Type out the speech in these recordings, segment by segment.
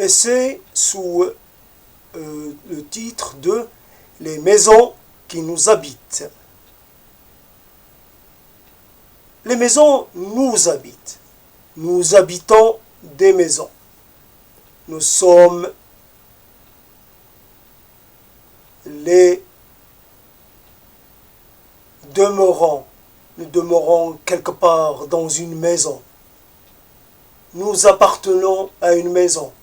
essai sous le titre de « Les maisons qui nous habitent ». Les maisons nous habitent. Nous habitons des maisons. Nous sommes les demeurants. Nous demeurons quelque part dans une maison. Nous appartenons à une maison.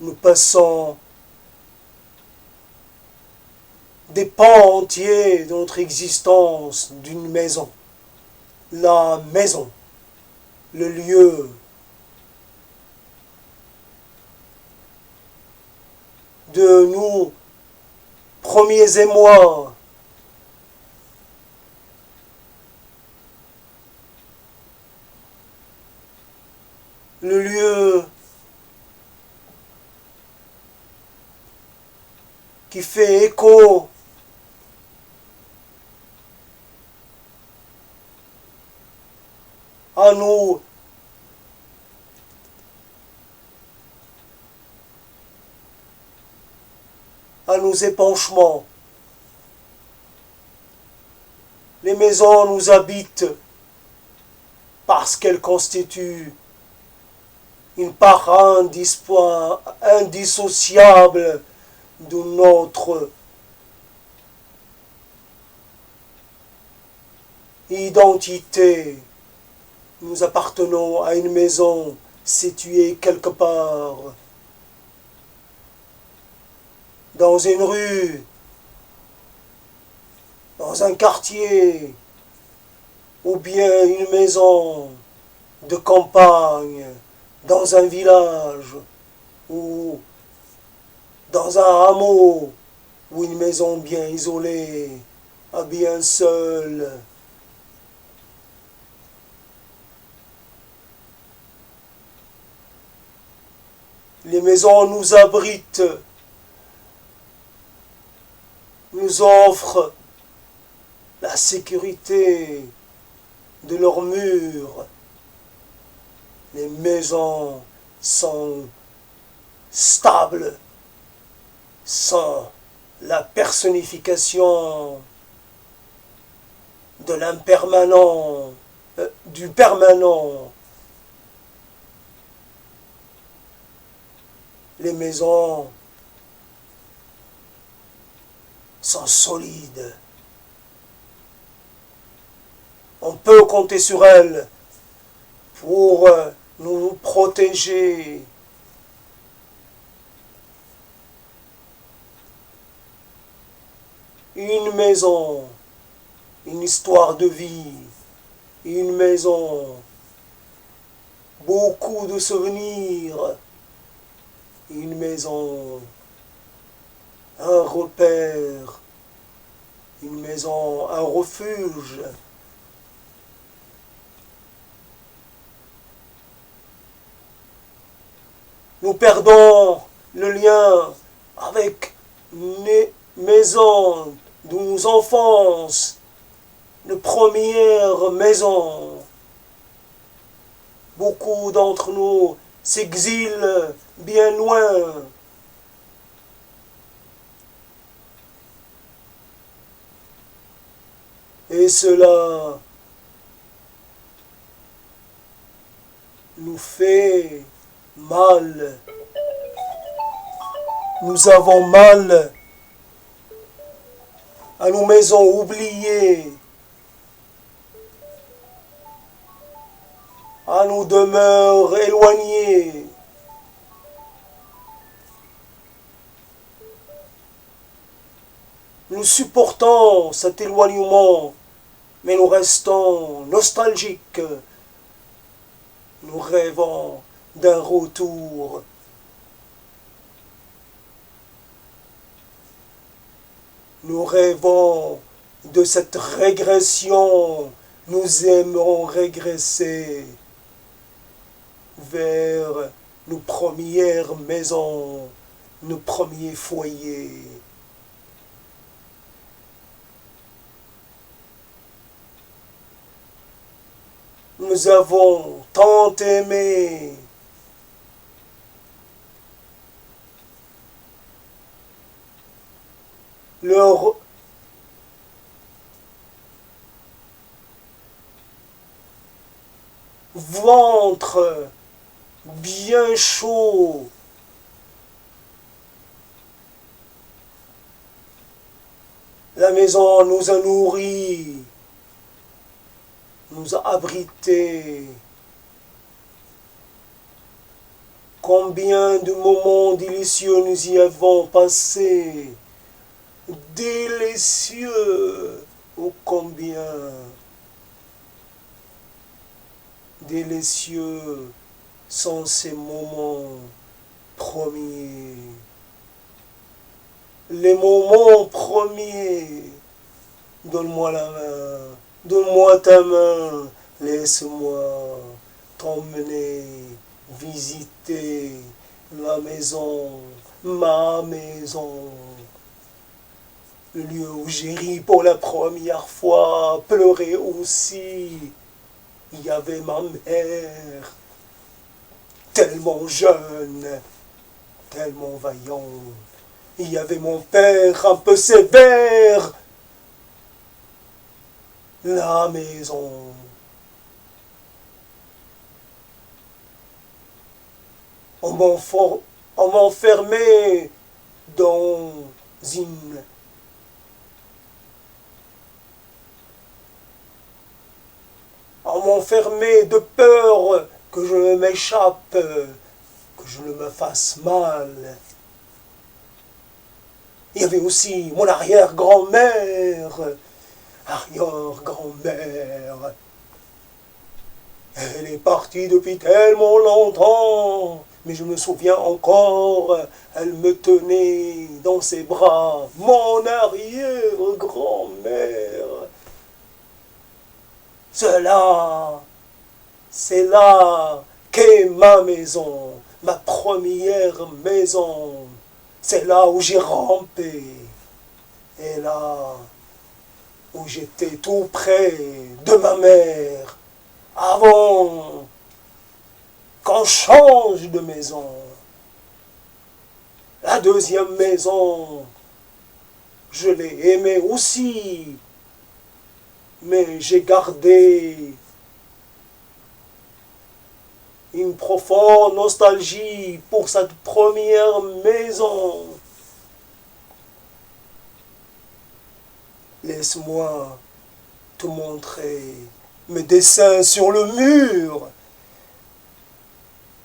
Nous passons des pans entiers de notre existence d'une maison. La maison, le lieu de nos premiers émois, le lieu qui fait écho à nos épanchements. Les maisons nous habitent parce qu'elles constituent une part indissociable de notre identité. Nous appartenons à une maison située quelque part dans une rue, dans un quartier, ou bien une maison de campagne, dans un village, ou dans un hameau, ou une maison bien isolée, bien seule. Les maisons nous abritent, nous offrent la sécurité de leurs murs. Les maisons sont stables, sont la personnification de l'impermanent, du permanent. Les maisons sont solides. On peut compter sur elles pour nous protéger. Une maison, une histoire de vie, une maison, beaucoup de souvenirs, une maison, un repère, une maison, un refuge. Nous perdons le lien avec les maisons de nos enfances, nos premières maisons. Beaucoup d'entre nous s'exilent bien loin. Et cela nous fait mal. Nous avons mal à nos maisons oubliées, à nos demeures éloignées. Nous supportons cet éloignement, mais nous restons nostalgiques. Nous rêvons d'un retour. Nous rêvons de cette régression. Nous aimons régresser vers nos premières maisons, nos premiers foyers. Nous avons tant aimé. Leur ventre bien chaud. La maison nous a nourris, nous a abrités. Combien de moments délicieux nous y avons passés. Délicieux, ô combien délicieux sont ces moments premiers. Les moments premiers. Donne-moi la main, donne-moi ta main, laisse-moi t'emmener visiter la maison, ma maison. Le lieu où j'ai ri pour la première fois, pleuré aussi. Il y avait ma mère, tellement jeune, tellement vaillante. Il y avait mon père, un peu sévère. La maison. On m'enfermait dans une... On m'enfermait de peur que je m'échappe, que je ne me fasse mal. Il y avait aussi mon arrière-grand-mère. Arrière-grand-mère. Elle est partie depuis tellement longtemps. Mais je me souviens encore, elle me tenait dans ses bras. Mon arrière-grand-mère. C'est là qu'est ma maison, ma première maison. C'est là où j'ai rampé. Et là où j'étais tout près de ma mère. Avant qu'on change de maison. La deuxième maison, je l'ai aimée aussi. Mais j'ai gardé une profonde nostalgie pour cette première maison. Laisse-moi te montrer mes dessins sur le mur,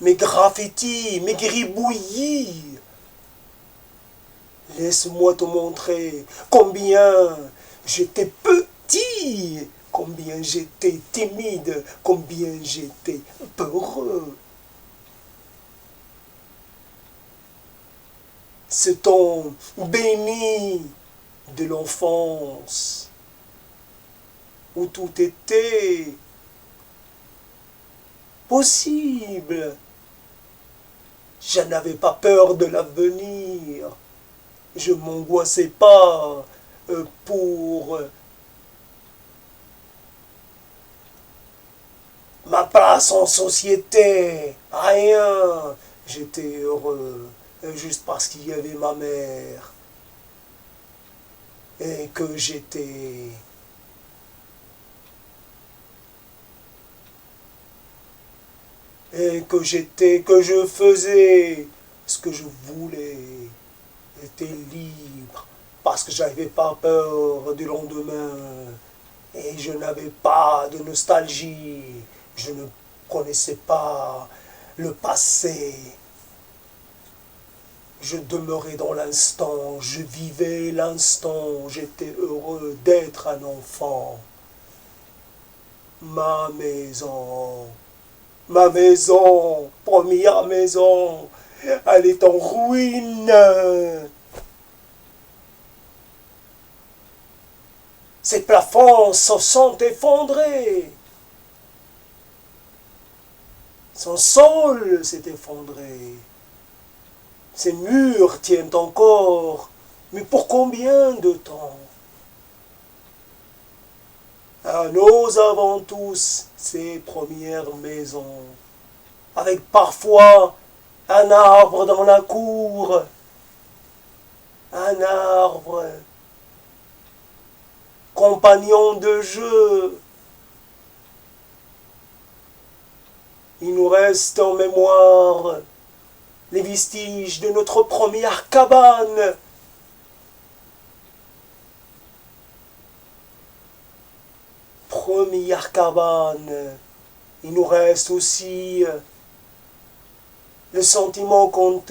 mes graffitis, mes gribouillis. Laisse-moi te montrer combien j'étais petit, combien j'étais timide, combien j'étais peureux. Ce temps béni de l'enfance, où tout était possible. Je n'avais pas peur de l'avenir. Je ne m'angoissais pas pour ma place en société. Rien. J'étais heureux juste parce qu'il y avait ma mère. Et que j'étais... que je faisais ce que je voulais. J'étais libre parce que j'avais pas peur du lendemain et je n'avais pas de nostalgie. Je ne connaissais pas le passé. Je demeurais dans l'instant, je vivais l'instant, j'étais heureux d'être un enfant. Ma maison, première maison, elle est en ruine. Ses plafonds se sont effondrés. Son sol s'est effondré. Ses murs tiennent encore. Mais pour combien de temps? Nous avons tous ces premières maisons, avec parfois un arbre dans la cour, un arbre, compagnon de jeu. Il nous reste en mémoire les vestiges de notre première cabane. Première cabane. Il nous reste aussi le sentiment qu'on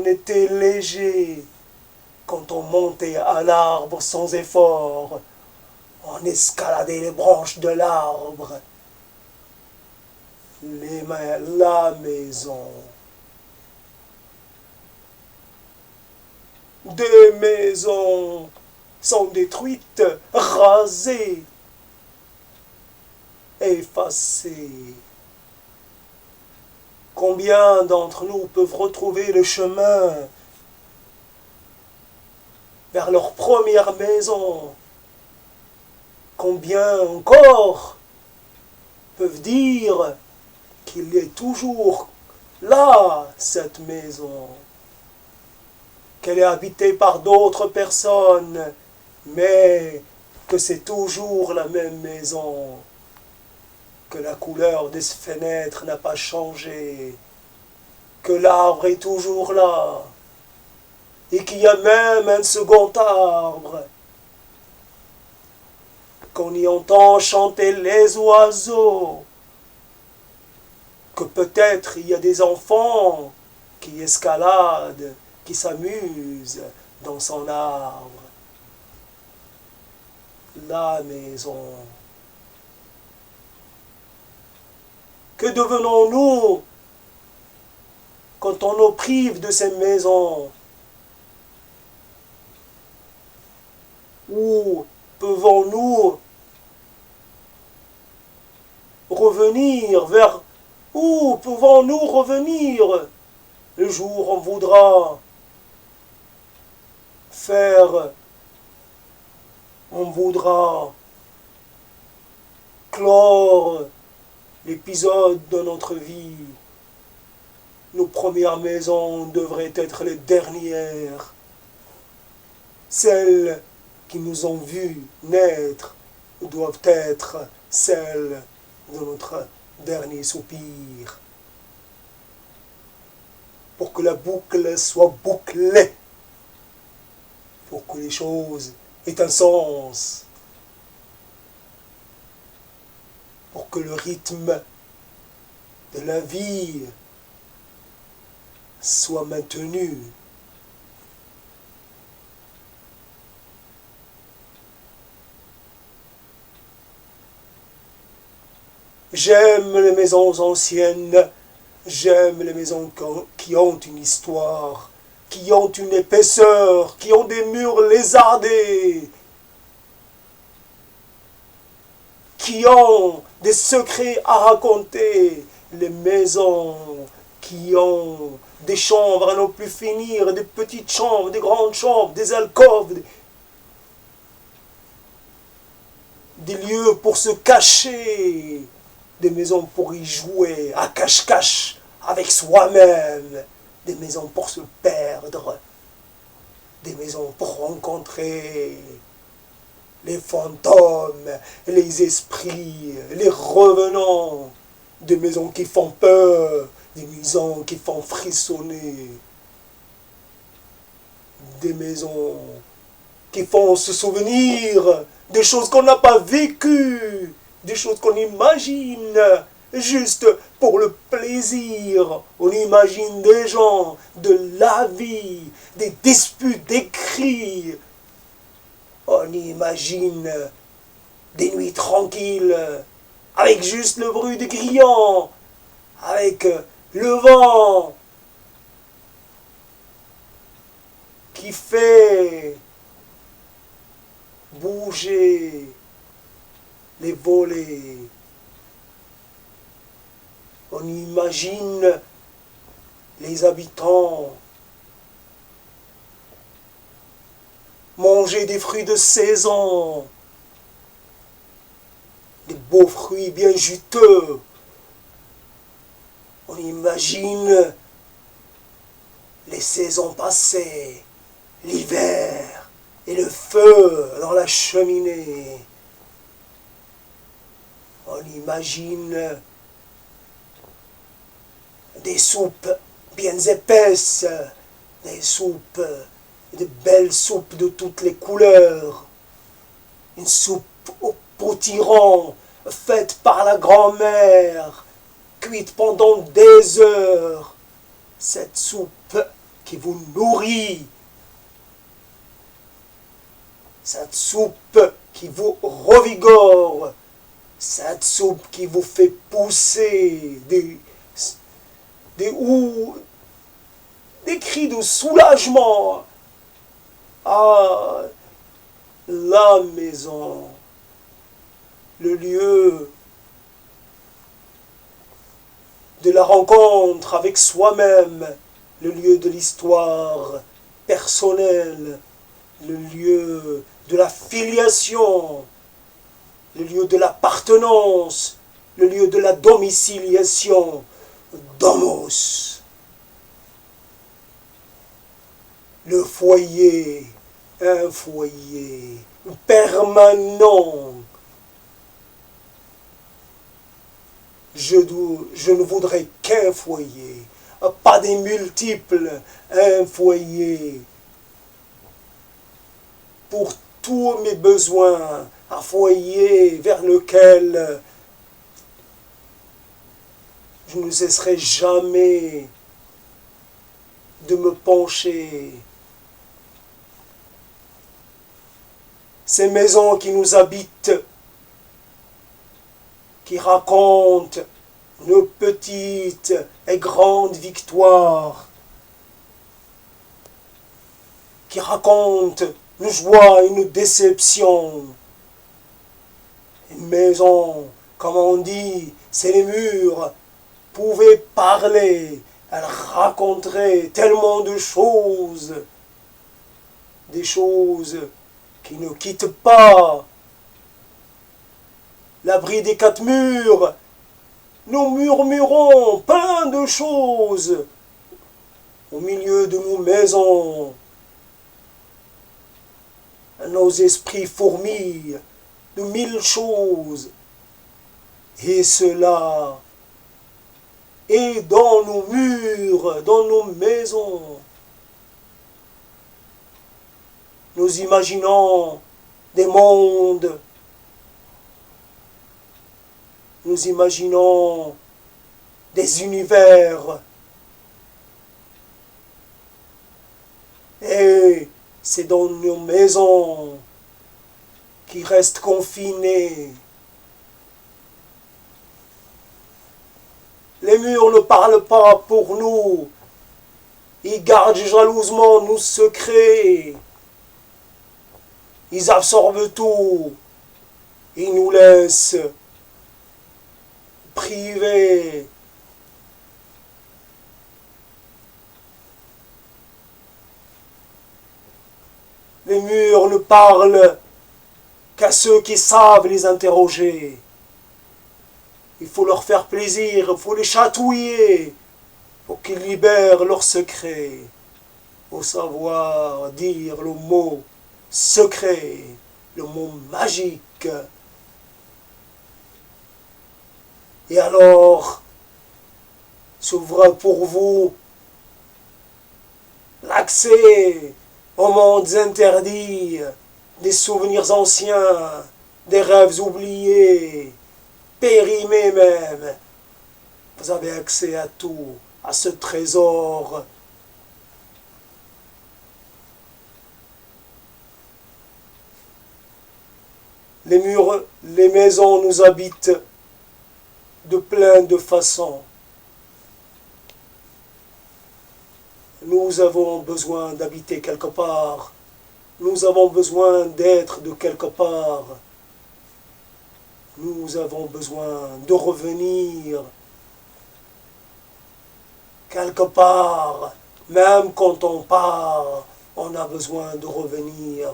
était léger quand on montait à l'arbre sans effort. On escaladait les branches de l'arbre. La maison. Des maisons sont détruites, rasées, effacées. Combien d'entre nous peuvent retrouver le chemin vers leur première maison? Combien encore peuvent dire qu'il est toujours là, cette maison, qu'elle est habitée par d'autres personnes, mais que c'est toujours la même maison, que la couleur des fenêtres n'a pas changé, que l'arbre est toujours là, et qu'il y a même un second arbre, qu'on y entend chanter les oiseaux, que peut-être il y a des enfants qui escaladent, qui s'amusent dans son arbre. La maison. Que devenons-nous quand on nous prive de ces maisons? Où pouvons-nous revenir vers... Où pouvons-nous revenir le jour où on voudra faire... On voudra clore l'épisode de notre vie. Nos premières maisons devraient être les dernières. Celles qui nous ont vus naître doivent être celles de notre dernier soupir. Pour que la boucle soit bouclée. Pour que les choses aient un sens. Pour que le rythme de la vie soit maintenu. J'aime les maisons anciennes, j'aime les maisons qui ont une histoire, qui ont une épaisseur, qui ont des murs lézardés, qui ont des secrets à raconter, les maisons qui ont des chambres à n'en plus finir, des petites chambres, des grandes chambres, des alcôves, des lieux pour se cacher, des maisons pour y jouer à cache-cache avec soi-même, des maisons pour se perdre, des maisons pour rencontrer les fantômes, les esprits, les revenants, des maisons qui font peur, des maisons qui font frissonner, des maisons qui font se souvenir des choses qu'on n'a pas vécues, des choses qu'on imagine juste pour le plaisir. On imagine des gens, de la vie, des disputes, des cris. On imagine des nuits tranquilles, avec juste le bruit des grillons, avec le vent qui fait bouger les volets. On imagine les habitants manger des fruits de saison, beaux fruits bien juteux. On imagine les saisons passées, l'hiver et le feu dans la cheminée. On imagine des soupes bien épaisses, des soupes, de belles soupes de toutes les couleurs. Une soupe au potiron, faite par la grand-mère, cuite pendant des heures. Cette soupe qui vous nourrit, cette soupe qui vous revigore, cette soupe qui vous fait pousser des cris de soulagement. Ah, la maison, le lieu de la rencontre avec soi-même, le lieu de l'histoire personnelle, le lieu de la filiation, le lieu de l'appartenance, le lieu de la domiciliation, domos. Le foyer, un foyer permanent. Je ne voudrais qu'un foyer, pas des multiples, un foyer pour tous mes besoins, un foyer vers lequel je ne cesserai jamais de me pencher. Ces maisons qui nous habitent, qui racontent nos petites et grandes victoires, qui racontent une joie et une déception. Une maison, comme on dit, c'est les murs, pouvaient parler, elles raconteraient tellement de choses, des choses qui ne quittent pas l'abri des quatre murs. Nous murmurons plein de choses au milieu de nos maisons. Nos esprits fourmillent de mille choses. Et cela est dans nos murs, dans nos maisons. Nous imaginons des mondes. Nous imaginons des univers. Et c'est dans nos maisons qui restent confinés. Les murs ne parlent pas pour nous. Ils gardent jalousement nos secrets. Ils absorbent tout. Ils nous laissent privés. Les murs ne parlent qu'à ceux qui savent les interroger. Il faut leur faire plaisir, il faut les chatouiller pour qu'ils libèrent leurs secrets. Il faut savoir dire le mot secret, le mot magique. Et alors, s'ouvre pour vous l'accès aux mondes interdits, des souvenirs anciens, des rêves oubliés, périmés même. Vous avez accès à tout, à ce trésor. Les murs, les maisons nous habitent de plein de façons. Nous avons besoin d'habiter quelque part. Nous avons besoin d'être de quelque part. Nous avons besoin de revenir quelque part. Même quand on part, on a besoin de revenir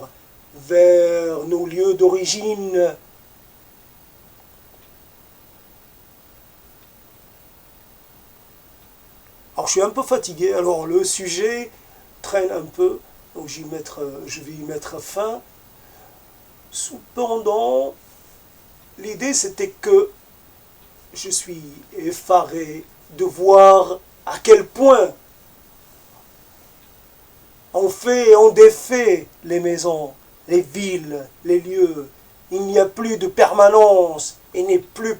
vers nos lieux d'origine. Alors je suis un peu fatigué, alors le sujet traîne un peu, donc je vais y mettre fin. Cependant, l'idée c'était que je suis effaré de voir à quel point on fait et on défait les maisons, les villes, les lieux. Il n'y a plus de permanence. Il n'est plus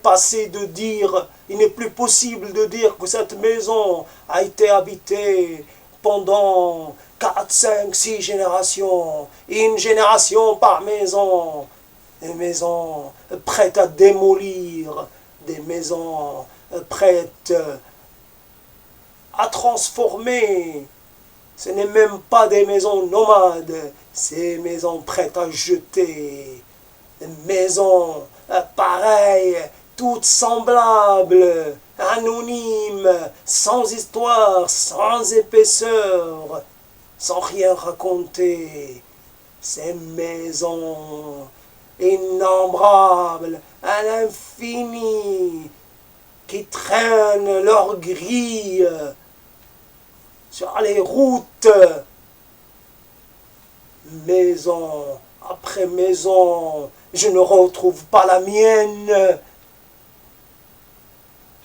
il n'est plus possible de dire que cette maison a été habitée pendant 4, 5, 6 générations. Une génération par maison. Des maisons prêtes à démolir, des maisons prêtes à transformer. Ce n'est même pas des maisons nomades, c'est des maisons prêtes à jeter. Des maisons pareilles, toutes semblables, anonymes, sans histoire, sans épaisseur, sans rien raconter. Ces maisons innombrables à l'infini qui traînent leurs grilles sur les routes, maison après maison, je ne retrouve pas la mienne.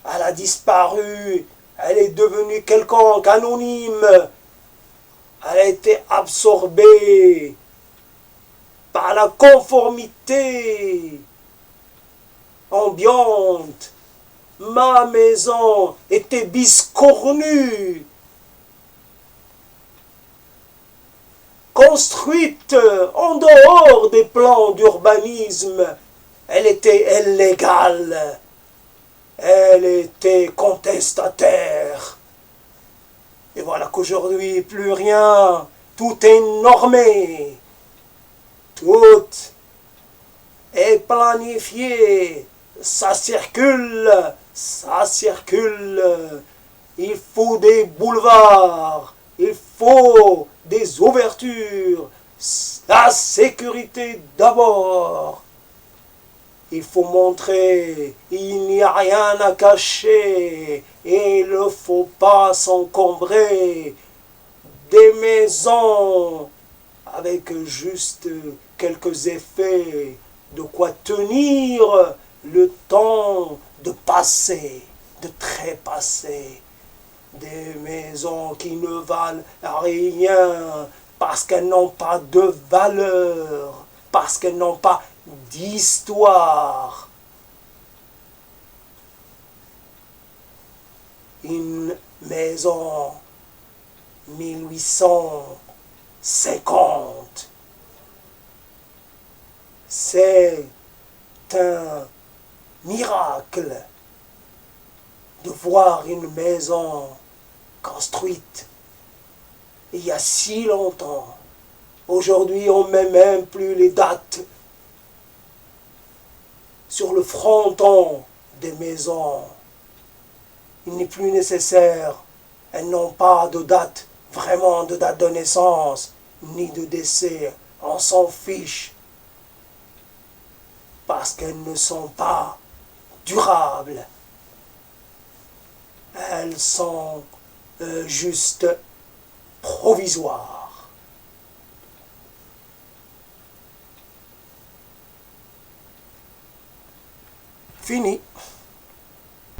Elle a disparu, elle est devenue quelconque, anonyme. Elle a été absorbée par la conformité ambiante. Ma maison était biscornue, construite en dehors des plans d'urbanisme. Elle était illégale, elle était contestataire. Et voilà qu'aujourd'hui, plus rien, tout est normé, tout est planifié, ça circule, il faut des boulevards, il faut des ouvertures, la sécurité d'abord. Il faut montrer, il n'y a rien à cacher, et il ne faut pas s'encombrer des maisons avec juste quelques effets, de quoi tenir le temps de passer, de trépasser. Des maisons qui ne valent rien parce qu'elles n'ont pas de valeur, parce qu'elles n'ont pas d'histoire. Une maison 1850, c'est un miracle de voir une maison construite il y a si longtemps. Aujourd'hui, on ne met même plus les dates sur le fronton des maisons. Il n'est plus nécessaire. Elles n'ont pas de date, vraiment de date de naissance, ni de décès. On s'en fiche. Parce qu'elles ne sont pas durables. Elles sont juste provisoires. Fini.